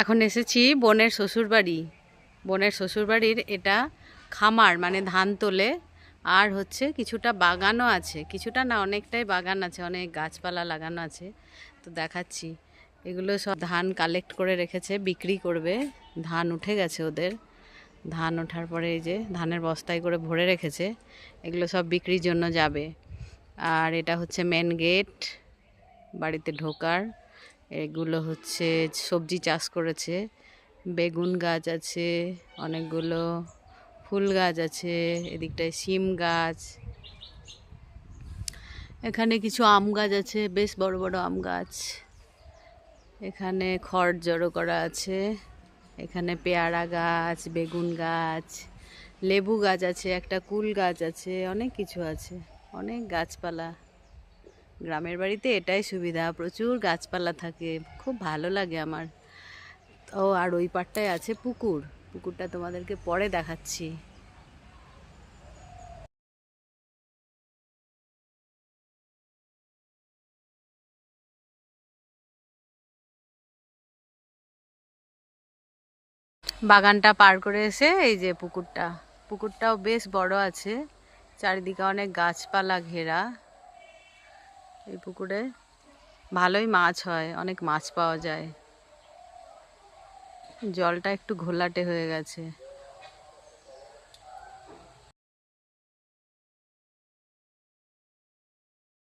এখন এসেছি বোনের শ্বশুরবাড়ি। বোনের শ্বশুরবাড়ির এটা খামার, মানে ধান তোলে। আর হচ্ছে কিছুটা বাগানও আছে, কিছুটা না অনেকটাই বাগান আছে, অনেক গাছপালা লাগানো আছে। তো দেখাচ্ছি, এগুলো সব ধান কালেক্ট করে রেখেছে, বিক্রি করবে। ধান উঠে গেছে ওদের। ধান ওঠার পরে এই যে ধানের বস্তায় করে ভরে রেখেছে, এগুলো সব বিক্রির জন্য যাবে। আর এটা হচ্ছে মেন গেট বাড়িতে ঢোকার। এগুলো হচ্ছে সবজি চাষ করেছে, বেগুন গাছ আছে, অনেকগুলো ফুল গাছ আছে, এদিকটায় শিম গাছ, এখানে কিছু আম গাছ আছে, বেশ বড় বড় আম গাছ। এখানে খড় জড়ো করা আছে, এখানে পেয়ারা গাছ, বেগুন গাছ, লেবু গাছ আছে, একটা কুল গাছ আছে, অনেক কিছু আছে, অনেক গাছপালা। গ্রামের বাড়িতে এটাই সুবিধা, প্রচুর গাছপালা থাকে, খুব ভালো লাগে আমার। ও আর ওই পাড়টায় আছে পুকুর, পুকুরটা তোমাদেরকে পরে দেখাচ্ছি। বাগানটা পার করে এসে এই যে পুকুরটা, পুকুরটাও বেশ বড় আছে, চারিদিকে অনেক গাছপালা ঘেরা। এই পুকুরে ভালোই মাছ হয়, অনেক মাছ পাওয়া যায়। জলটা একটু ঘোলাটে হয়ে গেছে।